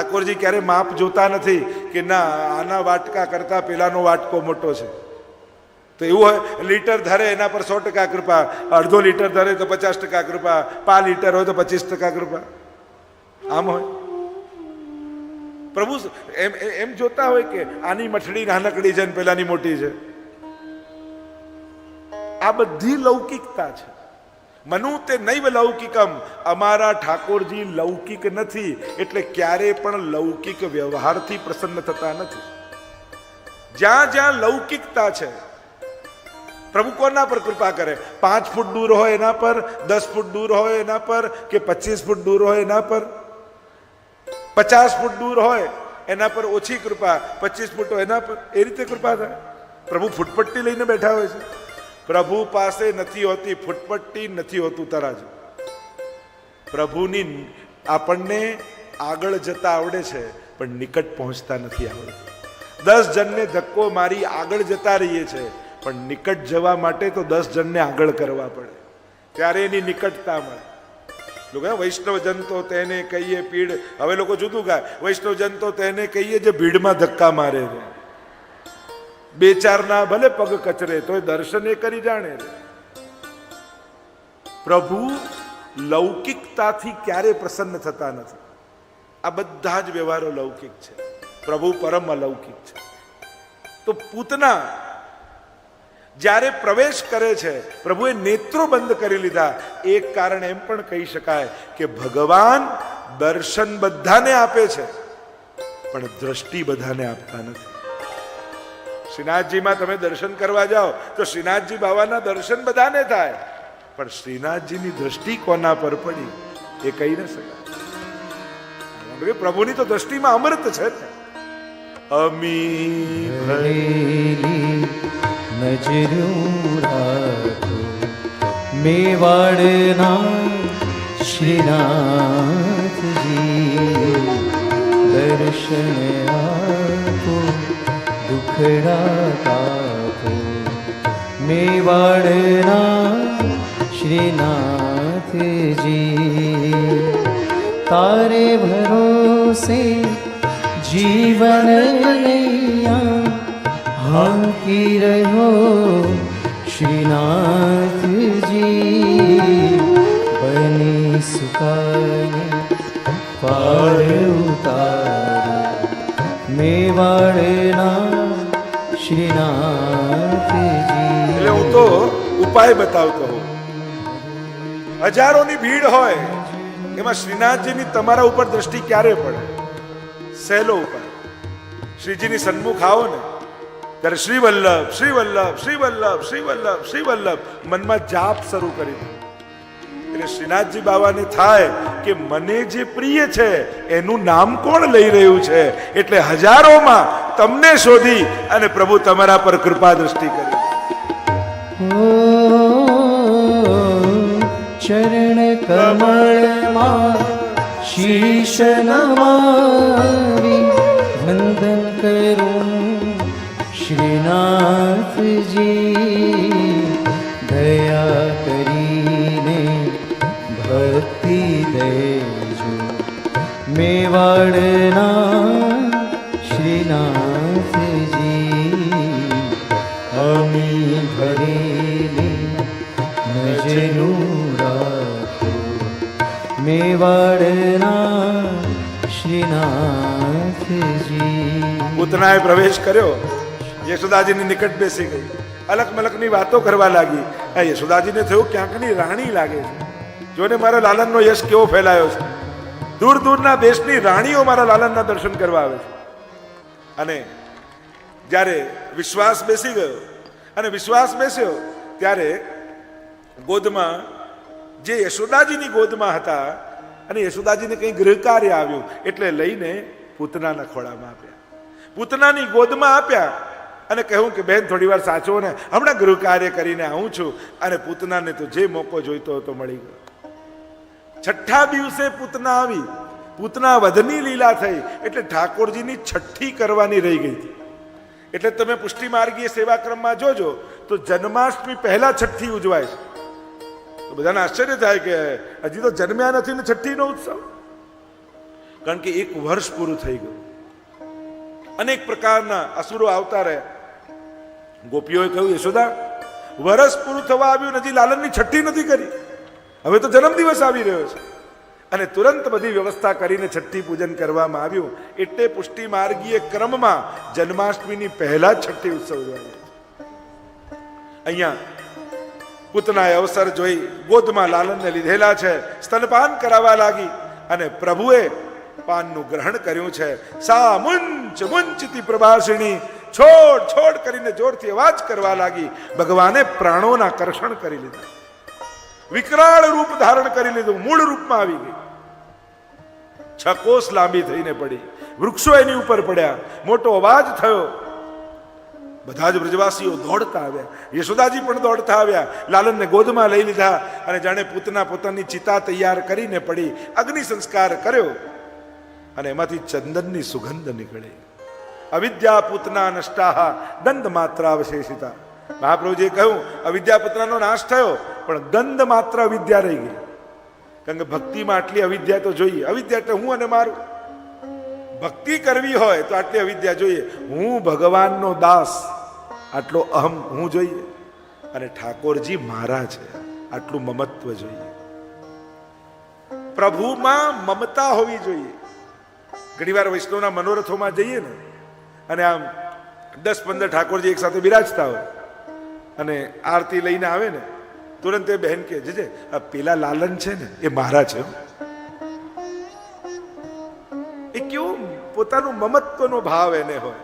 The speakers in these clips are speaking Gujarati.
ઠાકોરજી ક્યારે માપ જોતા નથી કે ના આના વાટકા કરતા પેલાનો વાટકો મોટો છે. તો એવું હોય, લીટર ધરે એના પર 100% કૃપા, અડધો લીટર ધરે તો 50% કૃપા, 5 લીટર હોય તો 25% કૃપા. આમ હોય. પ્રભુ એમ જોતા હોય કે આની મઠડી નાનકડી છે ને પેલાની મોટી છે. આ બધી લૌકિકતા છે. મનુ તે નૈવ લૌકિકમ, અમારા ઠાકોરજી લૌકિક નથી, એટલે ક્યારે પણ લૌકિક વ્યવહારથી પ્રસન્ન થતા નથી. જ્યાં જ્યાં લૌકિકતા છે પ્રભુ કોના પર કૃપા કરે? 5 ફૂટ દૂર હોય એના પર, 10 ફૂટ દૂર હોય એના પર, કે 25 ફૂટ દૂર હોય એના પર, 50 ફૂટ દૂર હોય એના પર ઓછી કૃપા, 25 ફૂટ હોય એના પર, એ રીતે કૃપા થાય. પ્રભુ ફૂટપટ્ટી લઈને બેઠા હોય છે. પ્રભુ પાસે નથી હોતી ફૂટપટ્ટી, નથી હોતું તરાજુ. પ્રભુની આપણને આગળ જતા આવડે છે પણ નિકટ પહોંચતા નથી આવડતું. 10 જણને ધક્કો મારી આગળ જતા રહીએ છે, પણ નિકટ જવા માટે તો 10 જણને આગળ કરવા પડે, ત્યારે એની નિકટતા મળે. લોકો વૈષ્ણવજન તો તેને કહીએ પીડ, હવે લોકો જુદું ગાય, વૈષ્ણવજન તો તેને કહીએ જે ભીડમાં ધક્કા મારે છે. 2-4 ના ભલે પગ કચરે તોય દર્શન એ કરી જાણે રે. પ્રભુ લૌકિકતાથી ક્યારે પ્રસન્ન થતા નથી. આ બધા જ વ્યવહારો લૌકિક છે. પ્રભુ પરમ અલૌકિક છે. તો પૂતના જ્યારે પ્રવેશ કરે છે, પ્રભુએ નેત્રો બંધ કરી લીધા. એક કારણ એમ પણ કહી શકાય કે ભગવાન દર્શન બધાને આપે છે પણ દ્રષ્ટિ બધાને આપતા નથી. શ્રીનાથજીમાં તમે દર્શન કરવા જાઓ તો શ્રીનાથજી બાવાના દર્શન બધાને થાય, પણ શ્રીનાથજીની દ્રષ્ટિ કોના પર પડી એ કહી ન શકાય. પ્રભુની તો દ્રષ્ટિમાં અમૃત છે. અમી ભરેલી નજરું રાખો મેવાડના શ્રીનાથજી, દર્શન આપો દુખડા કાપો મેવાડના શ્રીનાથજી. તારે ભરોસે જીવન નૈયા હાંકી રહ્યો શ્રીનાથજી, બની સુકાને પાર ઉતારો મેવાડના શ્રીનાથજી. એટલે હું તો ઉપાય બતાવતો હોઉં. હજારોની ભીડ હોય એમાં શ્રીનાથજીની તમારા ઉપર દ્રષ્ટિ ક્યારે પડે? સહેલો ઉપાય. શ્રીજીની સન્મુખ આવો ને ત્યારે શ્રી વલ્લભ શ્રી વલ્લભ શ્રી વલ્લભ શ્રી વલ્લભ શ્રી વલ્લભ મનમાં જાપ શરૂ કરી દો. એટલે શ્રીનાથજી બાવાને થાય કે મને જે પ્રિય છે એનું નામ કોણ લઈ રહ્યું છે, એટલે હજારોમાં તમને શોધી અને પ્રભુ તમારા પર કૃપા દ્રષ્ટિ કરી. ચરણ કમળમાં શીશ નમાવી વંદન કરું શ્રીનાથજી, દયા કરીને ભક્તિ દેજો મેવાડના શ્રીનાથજી. અમી ભરેલી નજરું રાખો મેવાડના શ્રીનાથજી. પૂતનાએ પ્રવેશ કર્યો, યશોદાજીની નિકટ બેસી ગઈ, અલક મલકની વાતો કરવા લાગી. યશોદાજીને થયું ક્યાંકની રાણી લાગે છે, જોને મારા લાલનનો યશ કેવો ફેલાયો છે. દૂર દૂરના દેશની રાણીઓ મારા લાલનના દર્શન કરવા આવે છે. અને જ્યારે વિશ્વાસ બેસી ગયો અને વિશ્વાસ બેસ્યો ત્યારે ગોદમાં જે યશોદાજીની ગોદમાં હતા અને યશોદાજીને કંઈ ગૃહ કાર્ય આવ્યું એટલે લઈને પૂતનાના ખોળામાં આપ્યા, પૂતનાની ગોદમાં આપ્યા અને કહ્યું કે બેન થોડી વાર સાચવો ને, હમણાં ગૃહ કાર્ય કરીને આવું છું. અને પૂતનાને તો જે મોકો જોઈતો હતો મળી ગયો. 6ઠ્ઠા દિવસે પૂતના આવી, પૂતના વધની લીલા થઈ એટલે ઠાકોરજીની છઠ્ઠી કરવાની રહી ગઈ હતી. એટલે તમે પુષ્ટિ માર્ગીય સેવાક્રમમાં જોજો તો જન્માષ્ટમી પહેલા છઠ્ઠી ઉજવાય છે. તો બધાને આશ્ચર્ય થાય કે હજી તો જન્મ્યા નથી ને છઠ્ઠીનો ઉત્સવ. કારણ કે 1 વર્ષ પૂરું થઈ ગયું. અનેક પ્રકારના અસુરો આવતા રહ્યા. ગોપીઓએ કહ્યું, યશોદા, વર્ષ પૂરું થવા આવ્યું, હજી લાલનની છઠ્ઠી નથી કરી, હવે તો જન્મદિવસ આવી રહ્યો છે. અને તુરંત બધી વ્યવસ્થા કરીને છઠ્ઠી પૂજન કરવામાં આવ્યું. એટલે પુષ્ટિ માર્ગીય ક્રમમાં જન્માષ્ટમીની પહેલા જ છઠ્ઠી ઉત્સવ ઉજવાય. અહીંયા પૂતનાએ અવસર જોઈ ગોદમાં લાલનને લીધેલા છે, સ્તનપાન કરાવવા લાગી અને પ્રભુએ પાનનું ગ્રહણ કર્યું છે. સા મુંચ મુંચતી પ્રભાસિણી, છોડ છોડ કરીને જોરથી અવાજ કરવા લાગી. ભગવાને પ્રાણોના કર્ષણ કરી લીધા, વિકરાળ રૂપ ધારણ કરી લીધું, મૂળ રૂપમાં આવી ગઈ. 6 કોસ લાંબી થઈને પડી, વૃક્ષો એની ઉપર પડ્યા, મોટો અવાજ થયો. બધા જ બ્રજવાસીઓ દોડતા આવ્યા, યશોદાજી પણ દોડતા આવ્યા, લાલનને ગોદમાં લઈ લીધા અને જાણે પૂતના પોતાની ચિતા તૈયાર કરીને પડી. અગ્નિ સંસ્કાર કર્યો અને એમાંથી ચંદનની સુગંધ નીકળી. અવિદ્યા પૂતના નષ્ટાહ ગંધ માત્ર અવશેષિતા. મહાપ્રભુજીએ કહ્યું, અવિદ્યા પૂતનાનો નાશ થયો, પણ ગંધ માત્ર અવિદ્યા રહી ગઈ. કારણ કે ભક્તિમાં આટલી અવિદ્યા તો જોઈએ. અવિદ્યા એટલે હું અને મારું. ભક્તિ કરવી હોય તો આટલી અવિદ્યા જોઈએ. હું ભગવાનનો દાસ, આટલો અહમ હું જોઈએ, અને ઠાકોરજી મારા છે, આટલું મમત્વ જોઈએ. પ્રભુમાં મમતા હોવી જોઈએ. ઘણી વાર વૈષ્ણવના મનોરથોમાં જઈએ ને, અને આમ 10-15 ઠાકોરજી એક સાથે બિરાજતા હોય અને આરતી લઈને આવે ને, તુરંત એ બહેન કે, જે આ પેલા લાલન છે ને એ મારા છે. એ કેવું પોતાનું મમત્વનો ભાવ એને હોય.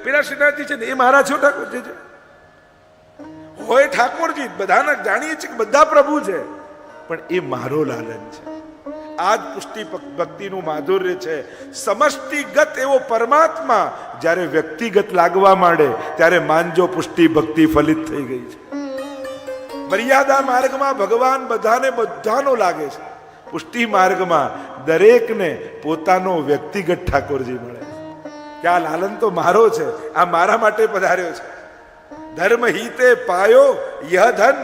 પેલા શ્રીનાથજી છે ને એ મારા છો, ઠાકોરજી છે હોય. ઠાકોરજી બધાના જાણીએ છીએ કે બધા પ્રભુ છે, પણ એ મારો લાલન છે. આ જ પુષ્ટિ ભક્તિનું માધુર્ય છે. સમષ્ટિગત એવો પરમાત્મા જ્યારે વ્યક્તિગત લાગવા માંડે ત્યારે માનજો પુષ્ટિ ભક્તિ ફલિત થઈ ગઈ છે. મર્યાદા માર્ગમાં ભગવાન બધાને બધાનો લાગે છે. પુષ્ટિ માર્ગમાં દરેકને પોતાનો વ્યક્તિગત ઠાકોરજી મળે કે આ લાલન તો મારો છે, આ મારા માટે પધાર્યો છે. ધર્મ હિતે પાયો યહ ધન,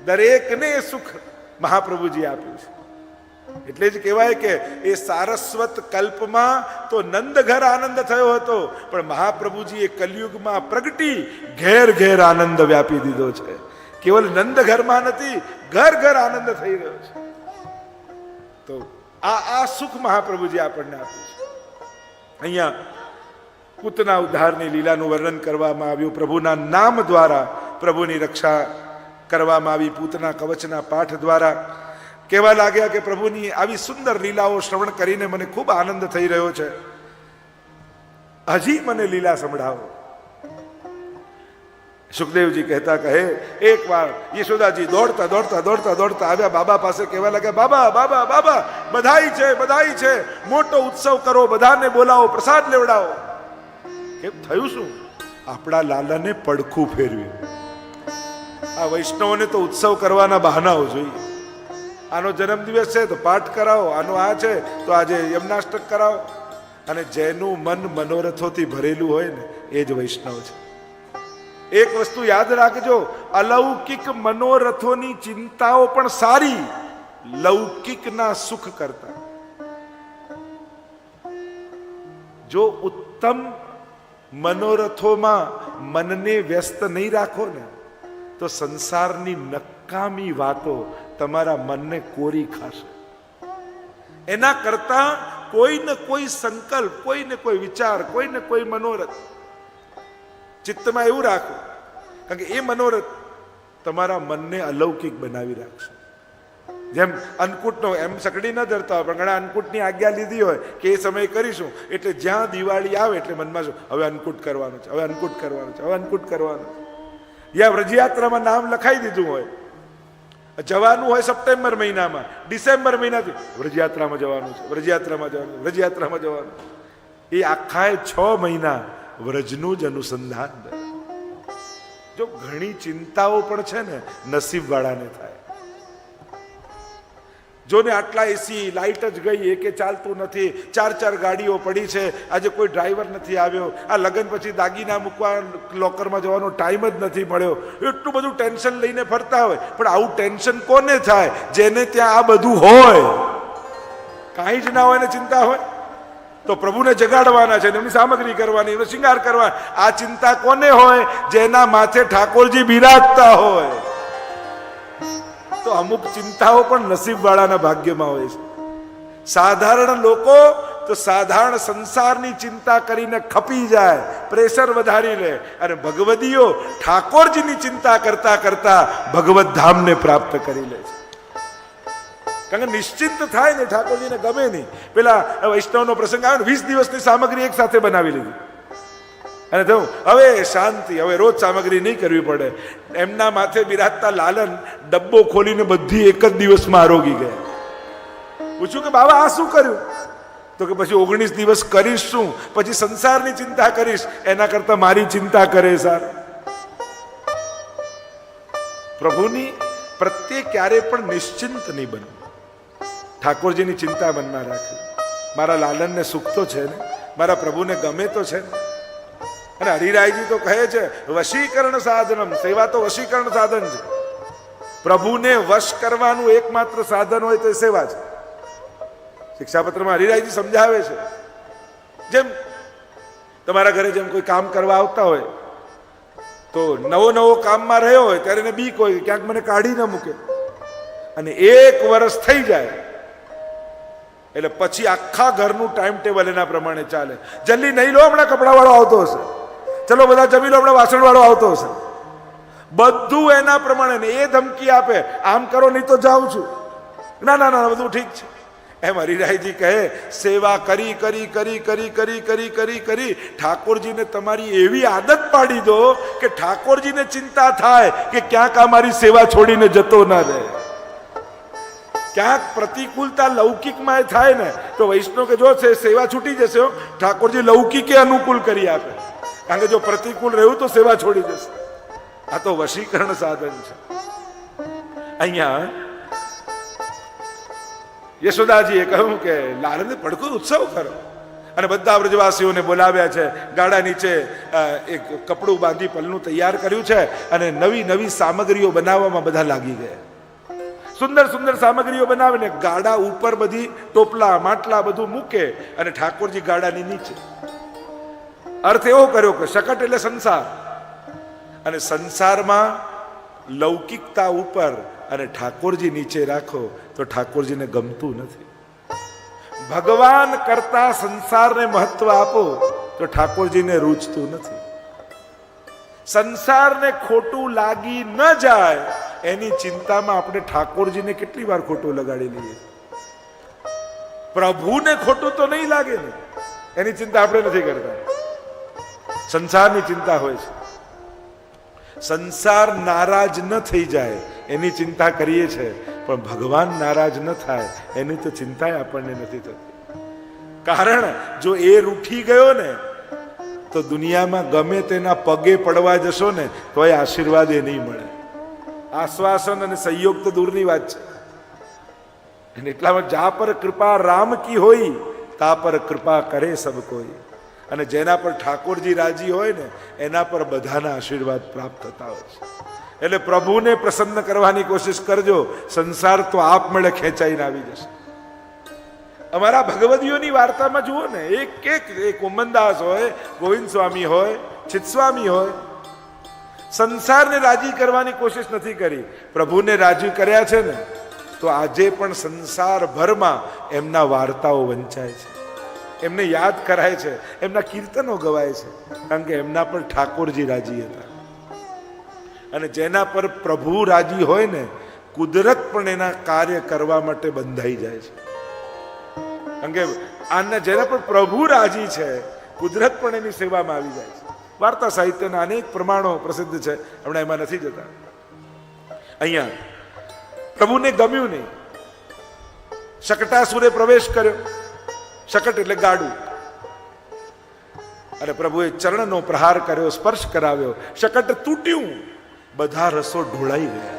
દરેકને સુખ મહાપ્રભુજી આપ્યું છે. એટલે જ કહેવાય કે એ સારસ્વત કલ્પમાં તો નંદ ઘર આનંદ થયો હતો, પણ મહાપ્રભુજી એ કલયુગમાં પ્રગટી ઘેર ઘેર આનંદ વ્યાપી દીધો છે. કેવલ નંદ ઘરમાં નથી, ઘર ઘર આનંદ થઈ રહ્યો છે. તો આ સુખ મહાપ્રભુજી આપણને આપ્યું છે. અહીંયા પૂતના ઉદ્ધારની લીલાનું વર્ણન કરવામાં આવ્યું. પ્રભુના નામ દ્વારા પ્રભુની રક્ષા કરવામાં આવી. પૂતના કવચના પાઠ દ્વારા કહેવા લાગ્યા કે પ્રભુની આવી સુંદર લીલાઓ શ્રવણ કરીને મને ખૂબ આનંદ થઈ રહ્યો છે, હજી મને લીલા સંભળાવો. સુખદેવજી કહેતા કહે, એક વાર યશોદાજી દોડતા દોડતા દોડતા દોડતા આવ્યા બાબા પાસે. કહેવા લાગ્યા, બાબા બાબા બાબા, બધાઈ છે, બધાઈ છે, મોટો ઉત્સવ કરો, બધાને બોલાવો, પ્રસાદ લેવડાવો. કેમ થયું શું? આપણા લાલાને પડખું ફેરવ્યું. આ વૈષ્ણવોને તો ઉત્સવ કરવાના બહાનાઓ જોઈએ. આનો જન્મદિવસ છે તો પાઠ કરાવો, આનો આ છે તો આજે યમનાષ્ટક કરાવો. અને જેનું મન મનોરથોથી ભરેલું હોય ને એ જ વૈષ્ણવ છે. એક વસ્તુ યાદ રાખજો, અલૌકિક મનોરથોની ચિંતાઓ પણ સારી, લૌકિકના સુખ કરતા. જો ઉત્તમ મનોરથોમાં મનને વ્યસ્ત નહીં રાખો ને, તો સંસારની નકામી વાતો તમારા મનને કોરી ખાશે. એના કરતા કોઈ ને કોઈ સંકલ્પ, કોઈ ને કોઈ વિચાર, કોઈ ને કોઈ મનોરથ ચિત્તમાં એવું રાખો, કારણ કે એ મનોરથ તમારા મનને અલૌકિક બનાવી રાખશે. જેમ અન્નકૂટનો, એમ સકડી ન ધરતા હોય, પણ ઘણા અન્નકૂટની આજ્ઞા લીધી હોય કે એ સમય કરીશું, એટલે જ્યાં દિવાળી આવે એટલે મનમાં શું, હવે અન્નકૂટ કરવાનું છે, હવે અન્નકૂટ કરવાનું છે, હવે અન્નકૂટ કરવાનું છે. યા વ્રજયાત્રામાં નામ લખાઈ દીધું હોય, જવાનું હોય સપ્ટેમ્બર મહિનામાં, ડિસેમ્બર મહિનાથી વ્રજયાત્રામાં જવાનું છે, વ્રજયાત્રામાં જવાનું, વ્રજયાત્રામાં જવાનું. એ આખા 6 મહિના વ્રજનું જ અનુસંધાન. જો ઘણી ચિંતાઓ પણ છે ને નસીબ વાળાને થાય. જો ને આટલા એસી, લાઇટ જ ગઈ, એકે ચાલતું નથી, 4 ગાડીઓ પડી છે, આજે કોઈ ડ્રાઈવર નથી આવ્યો, આ લગ્ન પછી દાગીના મૂકવા લોકરમાં જવાનો ટાઈમ જ નથી મળ્યો, એટલું બધું ટેન્શન લઈને ફરતા હોય. પણ આવું ટેન્શન કોને થાય? જેને ત્યાં આ બધું હોય. કાંઈ જ ના હોય ને ચિંતા હોય તો પ્રભુને જગાડવાના છે, એમની સામગ્રી કરવાની, એમનો શિંગાર કરવાનો. આ ચિંતા કોને હોય? જેના માથે ઠાકોરજી બિરાજતા હોય. તો અમુક ચિંતાઓ પણ નસીબવાળાના ભાગ્યમાં હોય છે. સાધારણ લોકો તો સાધારણ સંસારની ચિંતા કરીને ખપી જાય, પ્રેશર વધારી લે, અને ભગવદીઓ ઠાકોરજીની ચિંતા કરતા કરતા ભગવત ધામને પ્રાપ્ત કરી લે છે. કારણ કે નિશ્ચિંત થાય ને, ઠાકોરજીને ગમે નહીં. પેલા વૈષ્ણવનો પ્રસંગ આવ્યો ને, 20 દિવસની સામગ્રી એક સાથે બનાવી લીધી અને થયું હવે શાંતિ, હવે રોજ સામગ્રી નહીં કરવી પડે. એમના માથે બિરાજતા લાલન ડબ્બો ખોલીને બધી એક જ દિવસમાં આરોગી ગયા. પૂછ્યું કે બાબા આ શું કર્યું? તો કે પછી 19 દિવસ કરીશ શું, પછી સંસારની ચિંતા કરીશ, એના કરતા મારી ચિંતા કરે સાર. પ્રભુની પ્રત્યે ક્યારે પણ નિશ્ચિંત નહીં બનવું, ઠાકોરજીની ચિંતા મનમાં રાખવી. મારા લાલનને સુખ તો છે ને, મારા પ્રભુને ગમે તો છે ને. અને હરિરાયજી તો કહે છે વશીકરણ સાધનમ, સેવા તો વશીકરણ સાધન છે. પ્રભુને વશ કરવાનું એકમાત્ર સાધન હોય તો એ સેવા છે. શિક્ષાપત્રમાં હરિરાયજી સમજાવે છે, જેમ તમારા ઘરે જેમ કોઈ કામ કરવા આવતા હોય તો નવો કામમાં રહ્યો હોય ત્યારે એને બીક હોય ક્યાંક મને કાઢી ન મૂકે, અને 1 વર્ષ થઈ જાય એટલે પછી આખા ઘરનું ટાઈમ ટેબલ એના પ્રમાણે ચાલે. જલ્દી નહીં લો, હમણાં કપડાવાળો આવતો હશે, ચલો બધા જમી લો, હમણાં વાસણવાળો આવતો હશે. બધું એના પ્રમાણે. એ ધમકી આપે આમ કરો નહીં તો જાઉં છું, ના ના ના બધું ઠીક છે. એમ હરિરાયજી કહે સેવા કરી કરી કરી કરી કરી કરી કરી કરી ઠાકોરજીને તમારી એવી આદત પાડી દો કે ઠાકોરજીને ચિંતા થાય કે ક્યાંક આ મારી સેવા છોડીને જતો ના રહે. ક્યાંક પ્રતિકૂળતા લૌકિકમાં થાય ને તો વૈષ્ણવ કે જો છે સેવા છૂટી જશે, ઠાકોરજી લૌકિકે અનુકૂળ કરી આપે. કારણ કે જો પ્રતિકૂળ રહ્યું તો સેવા છોડી જશે. આ તો વશીકરણ સાધન છે. અહીંયા યશોદાજીએ કહ્યું કે લાલને પડકો ઉત્સવ કરો, અને બધા વ્રજવાસીઓને બોલાવ્યા છે. ગાડા નીચે એક કપડું બાંધી પલનું તૈયાર કર્યું છે, અને નવી નવી સામગ્રીઓ બનાવવામાં બધા લાગી ગયા. સુંદર સુંદર સામગ્રીઓ બનાવીને ગાડા ઉપર બધી ટોપલા માટલા બધું મૂકે, અને ઠાકોરજી ગાડાની નીચે. અર્થ એવો કર્યો કે શકટ એટલે સંસાર, અને સંસારમાં લૌકિકતા ઉપર અને ઠાકોરજી નીચે રાખો તો ઠાકોરજીને ગમતું નથી. ભગવાન કરતા સંસારને મહત્વ આપો તો ઠાકોરજીને રૂચતું નથી. સંસારને ખોટું લાગી ન જાય એની ચિંતામાં આપણે ઠાકોરજીને કેટલી વાર ખોટું લગાડી લઈએ. પ્રભુને ખોટું તો નહીં લાગે ને, એની ચિંતા આપણે નથી કરતા. સંસારની ચિંતા હોય છે. સંસાર નારાજ ન થઈ જાય એની ચિંતા કરીએ છીએ, પણ ભગવાન નારાજ ન થાય એની તો ચિંતા આપણને નથી થતી. કારણ જો એ રૂઠી ગયો ને તો દુનિયામાં ગમે તેના પગે પડવા જશો ને તો એ આશીર્વાદ એ નહીં મળે. આશ્વાસન અને સહયોગ તો દૂરની વાત છે. એટલામાં જા પર કૃપા રામ કી હોય તા પર કૃપા કરે સબ કોઈ. અને જેના પર ઠાકોરજી રાજી હોય ને એના પર બધાના આશીર્વાદ પ્રાપ્ત થતા હોય છે. એટલે પ્રભુને પ્રસન્ન કરવાની કોશિશ કરજો, સંસાર તો આપમેળે ખેંચાઈને આવી જશે. અમારા ભગવદીઓની વાર્તામાં જુઓ ને, એક ઉમનદાસ હોય, ગોવિંદ સ્વામી હોય, ચિત્સ્વામી હોય, સંસારને રાજી કરવાની કોશિશ નથી કરી, પ્રભુને રાજી કર્યા છે ને તો આજે પણ સંસારભરમાં એમના વાર્તાઓ વંચાય છે, એમને યાદ કરાય છે, એમના કીર્તનો ગવાય છે, કારણ કે એમના પર ઠાકોરજી રાજી હતા. અને જેના પર પ્રભુ રાજી હોય ને કુદરત પણ એના કાર્ય કરવા માટે બંધાઈ જાય છે. કારણ કે આના જેના પર પ્રભુ રાજી છે કુદરત પણ એની સેવામાં આવી જાય છે. વાર્તા સાહિત્યના અનેક પ્રમાણો પ્રસિદ્ધ છે, હમણાં એમાં નથી જતા. અહીંયા પ્રભુને ગમ્યું નહીં, શકટાસુરે પ્રવેશ કર્યો. શકટ એટલે ગાડું, અને પ્રભુએ ચરણનો પ્રહાર કર્યો, સ્પર્શ કરાવ્યો, શકટ તૂટ્યું, બધા રસો ઢોળાઈ ગયા.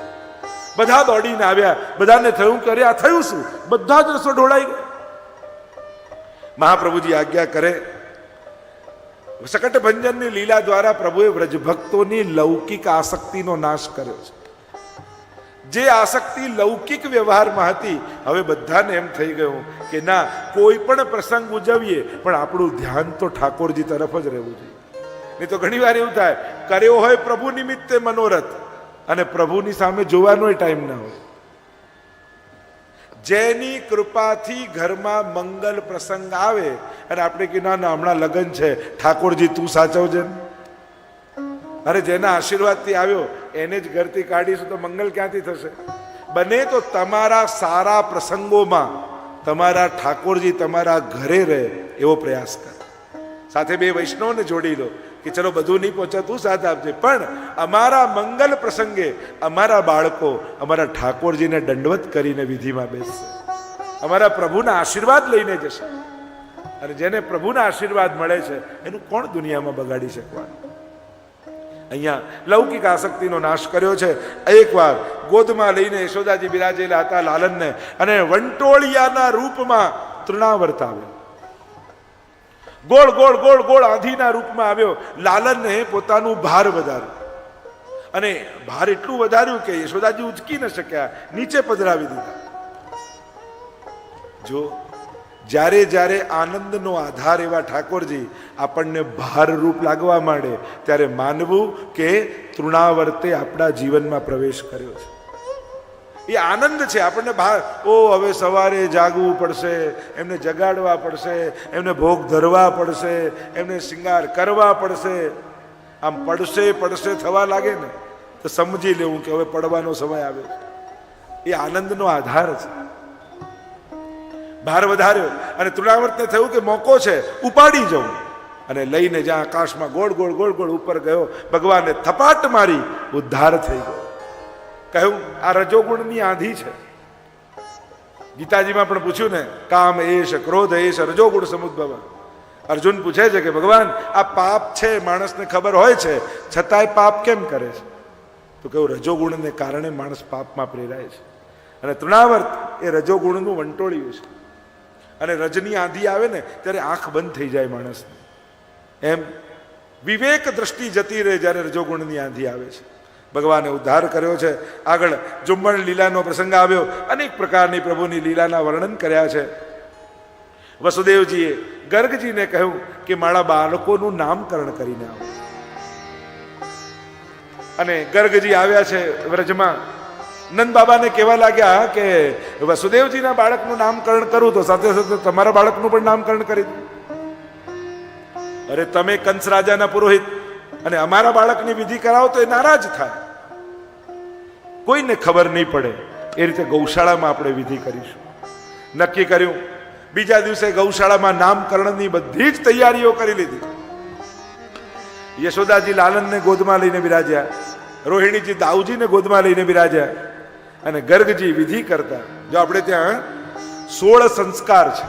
બધા દોડીને આવ્યા, બધાને થયું કે અરે આ થયું શું? બધા જ રસો ઢોળાઈ ગયા. મહાપ્રભુજી આજ્ઞા કરે, શકટ ભંજનની લીલા દ્વારા પ્રભુએ વ્રજભક્તોની લૌકિક આસક્તિનો નાશ કર્યો છે. જે આસક્તિ લૌકિક વ્યવહારમાં હતી હવે બધાને એમ થઈ ગયું કે ના, કોઈ પણ પ્રસંગ ઉજવીએ પણ આપણું ધ્યાન તો ઠાકોરજી તરફ જ રહેવું જોઈએ. નહીં તો ઘણી વાર એવું થાય, કર્યો હોય પ્રભુ નિમિત્તે મનોરથ અને પ્રભુની સામે જોવાનો ટાઈમ ના હોય. જેની કૃપાથી ઘરમાં મંગલ પ્રસંગ આવે અને આપણે કે ના ના હમણાં લગ્ન છે, ઠાકોરજી તું સાચવજે. અરે જેના આશીર્વાદથી આવ્યો એને જ ઘરથી કાઢીશું તો મંગલ ક્યાંથી થશે? બને તો તમારા સારા પ્રસંગોમાં તમારા ઠાકોરજી તમારા ઘરે રહે એવો પ્રયાસ કર. સાથે બે વૈષ્ણવને જોડી લો કે ચલો બધું નહીં પહોંચે તું સાથ આપજે, પણ અમારા મંગલ પ્રસંગે અમારા બાળકો અમારા ઠાકોરજીને દંડવત કરીને વિધિમાં બેસશે, અમારા પ્રભુના આશીર્વાદ લઈને જશે. અને જેને પ્રભુના આશીર્વાદ મળે છે એનું કોણ દુનિયામાં બગાડી શકવાનું? અહીંયા લૌકિક આસક્તિનો નાશ કર્યો છે. એકવાર ગોદમાં લઈને યશોદાજી બિરાજેલા હતા લાલનને, અને વંટોળિયાના રૂપમાં તૃણાવર્ત આવ્યો. ગોળ ગોળ ગોળ ગોળ આંધીના રૂપમાં આવ્યો. લાલનને પોતાનું ભાર વધાર્યું, અને ભાર એટલું વધાર્યું કે યશોદાજી ઉચકી ન શક્યા, નીચે પધરાવી દીધા. જો જ્યારે જ્યારે આનંદનો આધાર એવા ઠાકોરજી આપણને ભાર રૂપ લાગવા માંડે ત્યારે માનવું કે તૃણાવર્તે આપણા જીવનમાં પ્રવેશ કર્યો છે. એ આનંદ છે. આપણને ભાર, ઓ હવે સવારે જાગવું પડશે, એમને જગાડવા પડશે, એમને ભોગ ધરવા પડશે, એમને શિંગાર કરવા પડશે, આમ પડશે પડશે થવા લાગે ને તો સમજી લેવું કે હવે પડવાનો સમય આવ્યો છે. એ આનંદનો આધાર છે. ભાર વધાર્યો અને તૃણાવર્તને થયું કે મોકો છે, ઉપાડી જવું, અને લઈને જ્યાં આકાશમાં ગોળ ગોળ ગોળ ગોળ ઉપર ગયો, ભગવાને થપાટ મારી ઉદ્ધાર થઈ ગયો. કહ્યું આ રજોગુણની આંધી છે. ગીતાજીમાં પણ પૂછ્યું ને, કામ એશ ક્રોધ એશ રજોગુણ સમુદ્ભવ. અર્જુન પૂછે છે કે ભગવાન આ પાપ છે, માણસને ખબર હોય છે છતાંય પાપ કેમ કરે છે? તો કહ્યું રજોગુણને કારણે માણસ પાપમાં પ્રેરાય છે. અને તૃણાવર્ત એ રજોગુણનું વંટોળિયું છે. અને રજની આંધી આવે ને ત્યારે આંખ બંધ થઈ જાય માણસને. એમ વિવેક દ્રષ્ટિ જતી રહે જ્યારે રજોગુણની આંધી આવે છે. ભગવાને ઉદ્ધાર કર્યો છે. આગળ ઝુંબણ લીલાનો પ્રસંગ આવ્યો. અનેક પ્રકારની પ્રભુની લીલાના વર્ણન કર્યા છે. વસુદેવજીએ ગર્ગજીને કહ્યું કે મારા બાળકોનું નામકરણ કરીને આવો. અને ગર્ગજી આવ્યા છે વ્રજમાં. નંદ બાબાને કહેવા લાગ્યા કે વસુદેવજીના બાળકનું નામકરણ કરું તો સાથે સાથે તમારા બાળકનું પણ નામકરણ કરી દઉં. અરે તમે કંસ રાજાના પુરોહિત અને અમારા બાળકની વિધિ કરાવો તો એ નારાજ થાય. કોઈને ખબર નહીં પડે એ રીતે ગૌશાળામાં આપણે વિધિ કરીશું. નક્કી કર્યું. બીજા દિવસે ગૌશાળામાં નામકરણની બધી જ તૈયારીઓ કરી લીધી. યશોદાજી લાલનને ગોદમાં લઈને બિરાજ્યા, રોહિણીજી દાઉજીને ગોદમાં લઈને બિરાજ્યા, અને ગર્ગજી વિધિ કરતા. જો આપણે ત્યાં 16 સંસ્કાર છે.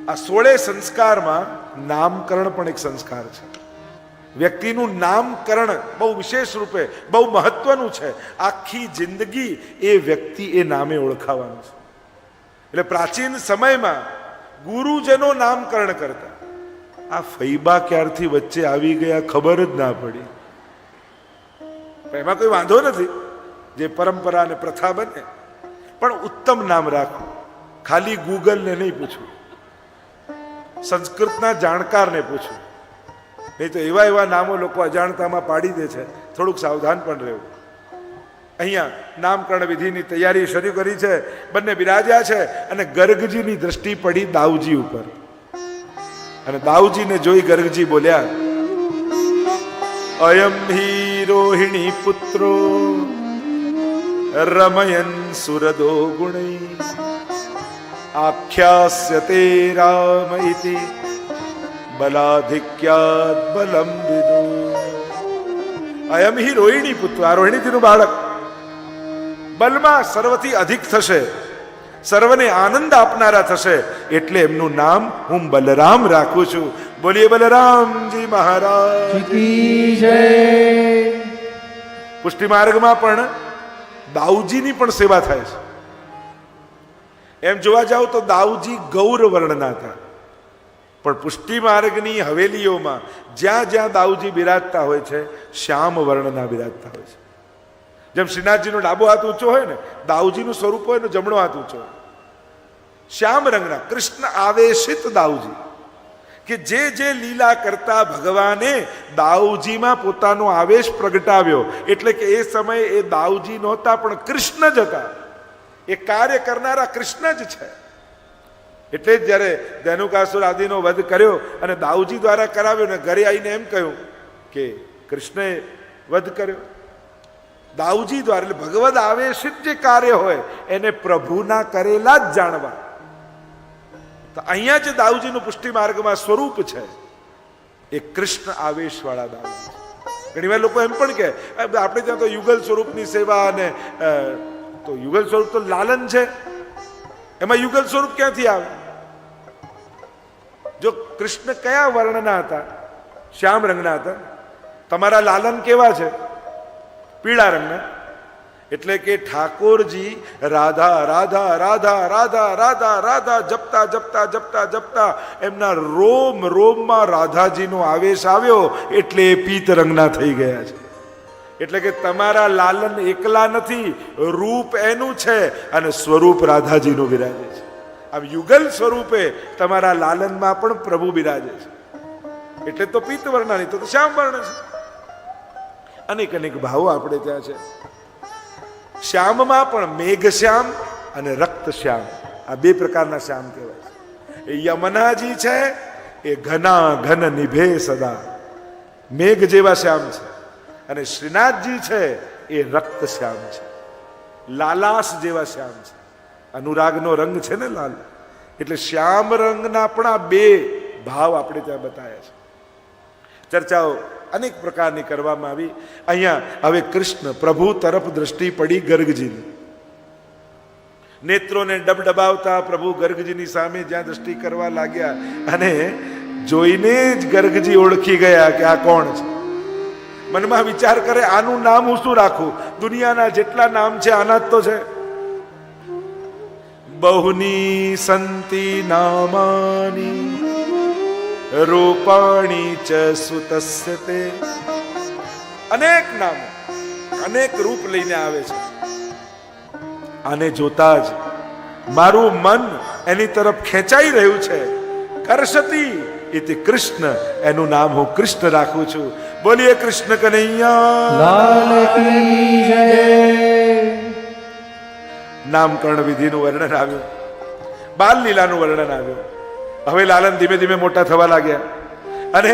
આ 16 સંસ્કારમાં નામકરણ પણ એક સંસ્કાર છે. વ્યક્તિનું નામકરણ બહુ વિશેષ રૂપે બહુ મહત્વનું છે. આખી જિંદગી એ વ્યક્તિ એ નામે ઓળખાવાનું છે. એટલે પ્રાચીન સમયમાં ગુરુજનો નામકરણ કરતા. આ ફૈબા ક્યારથી વચ્ચે આવી ગયા ખબર જ ના પડી. એમાં કોઈ વાંધો નથી, જે પરંપરા અને પ્રથા બને, પણ ઉત્તમ નામ રાખવું. ખાલી ગૂગલને નહીં પૂછવું, સંસ્કૃતના જાણકારને પૂછવું. નહીં તો એવા એવા નામો લોકો અજાણતામાં પાડી દે છે. થોડુંક સાવધાન પણ રહેવું. અહીંયા નામકરણ વિધિની તૈયારી શરૂ કરી છે. બંને બિરાજ્યા છે અને ગર્ગજીની દ્રષ્ટિ પડી દાઉજી ઉપર. અને દાઉજીને જોઈ ગર્ગજી બોલ્યા, અયમ હિ રોહિણી પુત્રો રમયન સુરદો ગુણૈ આખ્યાસ્યતે રામ ઇતિ બલાધિક્યાદ બલમ વિદુ. અયમ હિ રોહિણી પુત્ર, આ રોહિણીજીનું બાળક બલમાં સર્વથી અધિક થશે, સર્વને આનંદ આપનારા થશે, એટલે એમનું નામ હું બલરામ રાખું છું. બોલીએ બલરામજી મહારાજ કી જય. પુષ્ટિ માર્ગમાં પણ દાઉજીની પણ સેવા થાય છે. એમ જોવા જાવ તો દાઉજી ગૌર વર્ણના હતા, પણ પુષ્ટિ માર્ગની હવેલીઓમાં જ્યાં જ્યાં દાઉજી બિરાજતા હોય છે શ્યામ વર્ણના બિરાજતા હોય છે. જેમ શ્રીનાથજીનો ડાબો હાથ ઊંચો હોય ને, દાઉજીનું સ્વરૂપ હોય ને જમણો હાથ ઊંચો હોય. શ્યામ રંગના કૃષ્ણ આવેશિત દાઉજી, કે જે જે લીલા કરતા ભગવાને દાઉજીમાં પોતાનો આવેશ પ્રગટાવ્યો. એટલે કે એ સમયે એ દાઉજી નહોતા પણ કૃષ્ણ જ હતા. એ કાર્ય કરનારા કૃષ્ણ જ છે. એટલે જ જ્યારે ધેનુકાસુર આદિનો વધ કર્યો અને દાઉજી દ્વારા કરાવ્યો ને ઘરે આવીને એમ કહ્યું કે કૃષ્ણએ વધ કર્યો દાઉજી દ્વારા. એટલે ભગવદ આવેશિત જે કાર્ય હોય એને પ્રભુના કરેલા જ જાણવા. તો અહીંયા જે દાઉજીનું પુષ્ટિ માર્ગમાં સ્વરૂપ છે એ કૃષ્ણ આવેશવાળા દાઉજી. ઘણી વાર લોકો એમ પણ કે આપણે ત્યાં તો યુગલ સ્વરૂપની સેવા અને તો યુગલ સ્વરૂપ તો લાલન છે, એમાં યુગલ સ્વરૂપ ક્યાંથી આવે? જો કૃષ્ણ કયા વર્ણના હતા? શ્યામ રંગના હતા. તમારા લાલન કેવા છે? પીળા રંગના. એટલે કે ઠાકોરજી રાધા રાધા રાધા રાધા રાધા રાધા જપતા જપતા જપતા જપતા એમના રોમ રોમમાં રાધાજીનો આવેશ આવ્યો એટલે એ પીત રંગના થઈ ગયા છે. એટલે કે તમારા લાલન એકલા નથી, રૂપ એનું છે અને સ્વરૂપ રાધાજીનું બિરાજે છે. આમ યુગલ સ્વરૂપે તમારા લાલનમાં પણ પ્રભુ બિરાજે છે. એટલે તો પીત વર્ણ નહીં તો શ્યામ વર્ણ છે. અનેક અનેક ભાવો આપણે ત્યાં છે. શ્યામમાં પણ મેઘશ્યામ અને રક્તશ્યામ, આ બે પ્રકારના શ્યામ કહેવાય છે. યમુનાજી છે એ ઘના ઘન નિભે સદા, મેઘ જેવા શ્યામ છે. અને શ્રીનાથજી છે એ રક્ત શ્યામ છે, લાલાશ જેવા શ્યામ છે. અનુરાગનો રંગ છે ને લાલ, એટલે શ્યામ રંગના પણ આ બે ભાવ આપણે ત્યાં બતાવ્યા છે. ચર્ચાઓ અનેક પ્રકારની કરવામાં આવી. અહીંયા હવે કૃષ્ણ પ્રભુ તરફ દ્રષ્ટિ પડી ગર્ગજીની. નેત્રોને ડબડબાવતા પ્રભુ ગર્ગજીની સામે જ્યાં દ્રષ્ટિ કરવા લાગ્યા અને જોઈને જ ગર્ગજી ઓળખી ગયા કે આ કોણ છે. મનમાં વિચાર કરે આનું નામ હું શું રાખું? દુનિયાના જેટલા નામ છે આના જ તો છે. બહુની સંતિ નામાની રૂપાણી ચ સુતસ્ય તે. અનેક નામો અનેક રૂપ લઈને આવે છે. આને જોતા જ મારું મન એની તરફ ખેંચાઈ રહ્યું છે. કરશતી ઇતિ કૃષ્ણ, એનું નામ હું કૃષ્ણ રાખું છું. બોલીએ કૃષ્ણ કનૈયા લાલ કી જય. નામકરણ વિધિનું વર્ણન આવ્યું, બાલ લીલાનું વર્ણન આવ્યું. હવે લાલન ધીમે ધીમે મોટા થવા લાગ્યા અને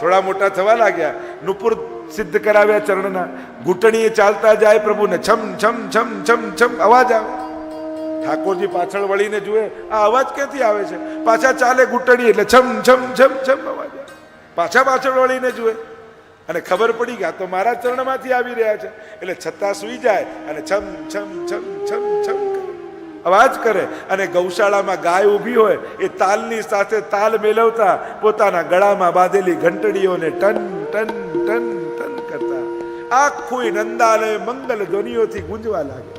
થોડા મોટા થવા લાગ્યા. નુપુર સિદ્ધ કરાવ્યા ચરણના. ઘૂંટણીએ ચાલતા જાય પ્રભુને છમ છમ છમ છમ છમ અવાજ આવે. ઠાકોરજી પાછળ વળીને જુએ આ અવાજ ક્યાંથી આવે છે. પાછા ચાલે ઘૂંટણી એટલે છમ છમ છમ છમ અવાજ આવે. પાછા પાછળ વળીને જુએ અને ખબર પડી ગયા તો મારા ચરણમાંથી આવી રહ્યા છે. એટલે છતાં સુઈ જાય અને છમ છમ છમ છમ છમ અવાજ કરે. અને ગૌશાળામાં ગાય ઊભી હોય એ તાલની સાથે તાલ મેળવતા પોતાના ગળામાં બાંધેલી ઘંટડીઓને ટન ટન ટન ટન કરતા આખું નંદાલય મંગલ ધ્વનિઓથી ગુંજવા લાગે.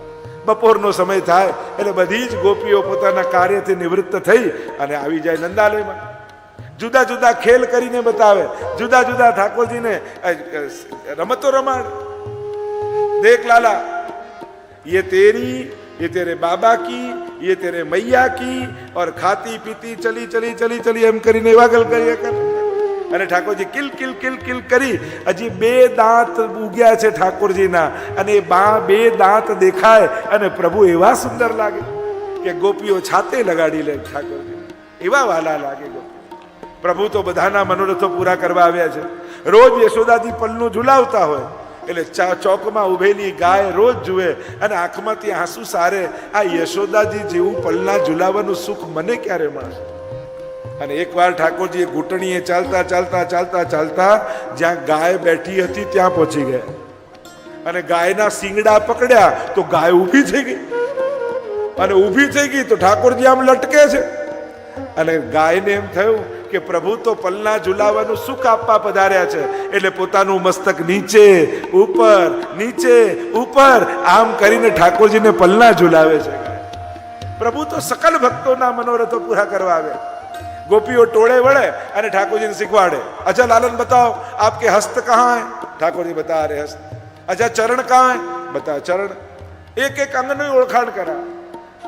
બપોરનો સમય થાય એટલે બધી જ ગોપીઓ પોતાના કાર્યથી નિવૃત્ત થઈ અને આવી જાય નંદાલયમાં. જુદા જુદા ખેલ કરીને બતાવે, જુદા જુદા ઠાકોરજીને રમતો રમાડ. દેખ લાલા, ये तेरी, ये तेरे बाबा की, ये तेरे मैया की, और खाती पीती चली चली चली चली એમ કરીને વાગલ કરીએ કર. અને Thakorji kill kill kill kill કરી. હજી બે દાંત ઉગ્યા છે ઠાકોરજીના અને બે દાંત દેખાય અને પ્રભુ એવા સુંદર લાગે કે ગોપીઓ છાતે લગાડી લે. ઠાકોરજી એવા વાલા લાગે ગોપી. પ્રભુ તો બધાના મનોરથો પૂરા કરવા આવ્યા છે. રોજ યશોદાજી પલ્લું ઝુલાવતા હોય એટલે ચોકમાં ઉભેલી ગાય રોજ જુએ અને આંખમાંથી આંસુ સારે. આ યશોદાજી જેવું પલ્લા ઝુલાવવાનું સુખ મને ક્યારે મળશે? અને એકવાર ઠાકોરજી ઘૂંટણીએ ચાલતા ચાલતા ચાલતા ચાલતા જ્યાં ગાય બેઠી હતી ત્યાં પહોંચી ગયા અને ગાયના શિંગડા પકડ્યા તો ગાય ઊભી થઈ ગઈ. અને ઊભી થઈ ગઈ તો ઠાકોરજી આમ લટકે છે અને ગાયને એમ થયું કે પ્રભુ તો પલ્લા ઝુલાવવાનું સુખ આપવા પધાર્યા છે એટલે પોતાનું મસ્તક નીચે ઉપર નીચે ઉપર આમ કરીને ઠાકોરજીને પલ્લા ઝુલાવે છે. પ્રભુ તો સકલ ભક્તોના મનોરથો પૂરા કરવા આવે. गोपियों टोड़े वड़े अरे ठाकुर जी ने सिखवाड़े. अच्छा लालन बताओ आपके हस्त कहाँ है? ठाकुर जी बता रहे हस्त. अच्छा चरण कहाँ है? બતા ચરણ, એક એક અંગની ઓળખાણ કરા.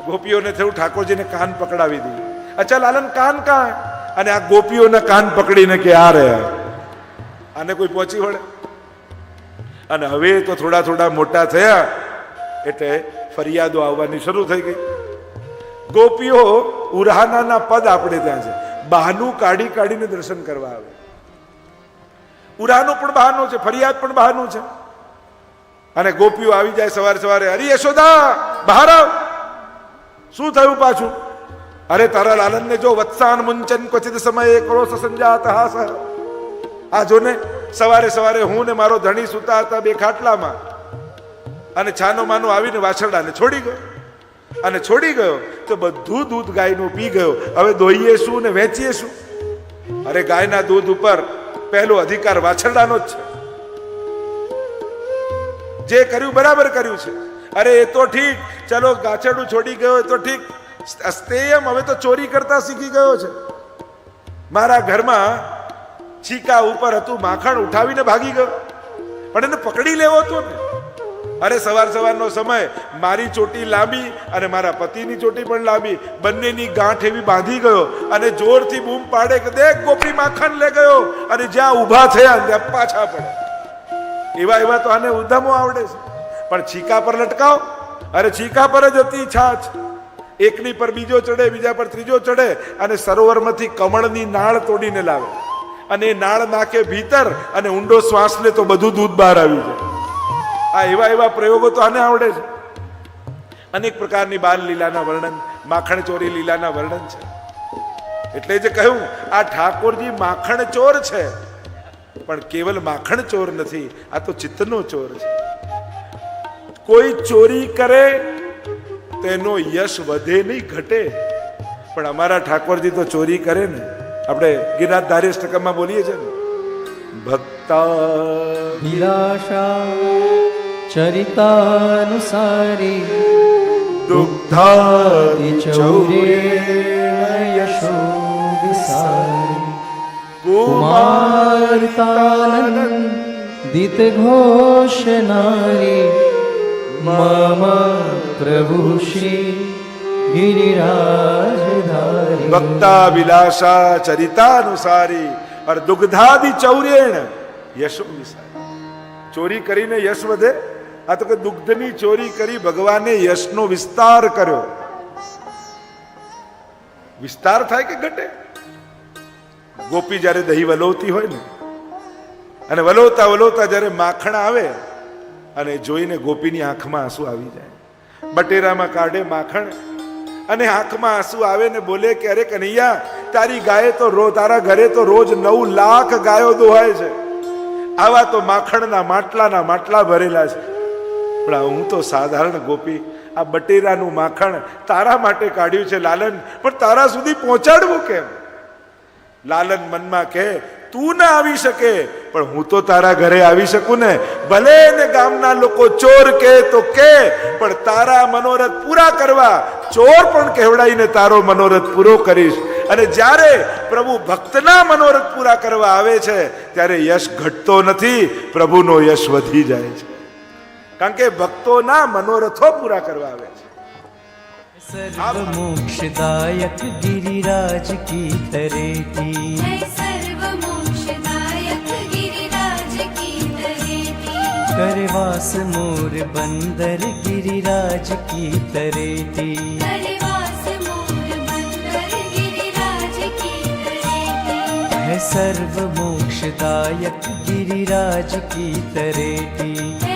ગોપીઓને થયું ઠાકોરજીને કાન પકડાવી દી. અચ્છા લાલન કાન કાં? અને આ ગોપીઓના કાન પકડીને કે આ રહ્યા, આને કોઈ પહોંચી વળે? અને હવે તો થોડા થોડા મોટા થયા એટલે ફરિયાદો આવવાની શરૂ થઈ ગઈ. ગોપીઓ ઉરાહાના પદ આપણે ત્યાં છે, બહાનું કાઢી કાઢીને દર્શન કરવા આવે. ઉરાનું પણ બહાનું છે, ફરિયાદ પણ બહાનું છે. અને ગોપીઓ આવી જાય સવારે સવારે, અરે યશોદા બહાર આવ. શું થયું પાછું? અરે તારા લાલનને જો વત્સાન મુંચન ક્વચિત સમયે ક્રોશ સંજાત હાસ. આ જો ને સવારે સવારે હું ને મારો ધણી સુતા હતા બે ખાટલામાં, અને છાનો માનો આવીને વાછરડાને છોડી ગયો. અને છોડી ગયો તો બધું દૂધ ગાયનું પી ગયો. હવે દોઈએ શું ને વેચીએ શું? અરે ગાયના દૂધ ઉપર પહેલો અધિકાર વાછરડાનો જ છે. જે કર્યું બરાબર કર્યું છે. અરે એ તો ઠીક, ચલો ગાછરડું છોડી ગયો તો ઠીક, અસ્તેયમ હવે તો ચોરી કરતા શીખી ગયો છે. મારા ઘરમાં છીકા ઉપર હતું, માખણ ઉઠાવીને ભાગી ગયો, પણ એને પકડી લેવો હતો ને. અરે સવાર સવારનો સમય, મારી ચોટી લાંબી અને મારા પતિની ચોટી પણ લાંબી, બંનેની ગાંઠ એવી બાંધી ગયો અને જોરથી બૂમ પાડે કે દેખ ગોપી માખણ લે ગયો, અને જ્યાં ઊભા થયા ત્યાં પાછા પડે. એવા એવા તો આને ઉદ્ધમો આવડે છે, પણ છીકા પર લટકાવ. અરે છીકા પર જ હતી છાછ. એકની પર બીજો ચડે, બીજા પર ત્રીજો ચડે, અને સરોવરમાંથી કમળની નાળ તોડીને લાવે અને એ નાળ નાખે ભીતર, અને ઊંડો શ્વાસ લે તો બધું દૂધ બહાર આવી જાય. આ એવા એવા પ્રયોગો તો આને આવડે છે. અનેક પ્રકારની બાલ લીલાના વર્ણન, માખણ ચોરી લીલાના વર્ણન છે. એટલે જે કહ્યું આ ઠાકોરજી માખણ ચોર છે, પણ કેવલ માખણ ચોર નથી, આ તો ચિત્તનો ચોર છે. કોઈ ચોરી કરે તેનો યશ વધે નહીં, ઘટે. પણ અમારા ઠાકોરજી તો ચોરી કરે ને, આપણે ગિરનાર ધારી અષ્ટકમાં બોલીએ છીએ ને, ભક્તા વિલાસા ચરિતાનુસારી દુગ્ધાદિ ચૌરેણ યશો વિસારી કુમારતાનંદિત ઘોષ નારી મમ પ્રભુ શ્રી ગિરિરાજધારી. ભક્તા વિલાસા ચરિતાનુસારી और दुग्धादि चौरेण यशो विसारी. ચોરી કરીને યશ વધે? આ તો કે દુગ્ધની ચોરી કરી ભગવાને યશનો વિસ્તાર કર્યો. વિસ્તાર થાય કે ઘટે? ગોપી જ્યારે દહીં વલોવતી હોય ને, અને વલોવતા વલોવતા જ્યારે માખણ આવે અને જોઈને ગોપીની આંખમાં આંસુ આવી જાય. બટેરામાં કાઢે માખણ અને આંખમાં આંસુ આવે ને બોલે કે અરે કનૈયા, તારી ગાય તો તારા ઘરે તો રોજ 9 લાખ ગાયો દોહાય છે. આવા તો માખણના માટલા ભરેલા છે. પણ હું તો સાધારણ ગોપી, આ બટેરાનું માખણ તારા માટે કાઢ્યું છે લાલન, પણ તારા સુધી પહોંચાડવું કેમ? લાલન મનમાં કહે, તું ના આવી શકે પણ હું તો તારા ઘરે આવી શકું ને. ભલે ને ગામના લોકો ચોર કહે તો કે, પણ તારા મનોરથ પૂરા કરવા ચોર પણ કહેવડાઈને તારો મનોરથ પૂરો કરીશ. અને જ્યારે પ્રભુ ભક્તના મનોરથ પૂરા કરવા આવે છે ત્યારે યશ ઘટતો નથી, પ્રભુનો યશ વધી જાય છે. કારણ કે ભક્તોના મનોરથો પૂરા કરવા આવે છે. સર્વ મોક્ષદાયક ગિરિરાજ કી તરેટી, સર્વ મોક્ષદાયક ગિરિરાજ કી તરેટી, કરવાસ મોર બંદર ગિરિરાજ કી તરેટી, કરવાસ મોર બંદર ગિરિરાજ કી તરેટી, है सर्व मोक्षदायक गिरिराज की तरेटी, હે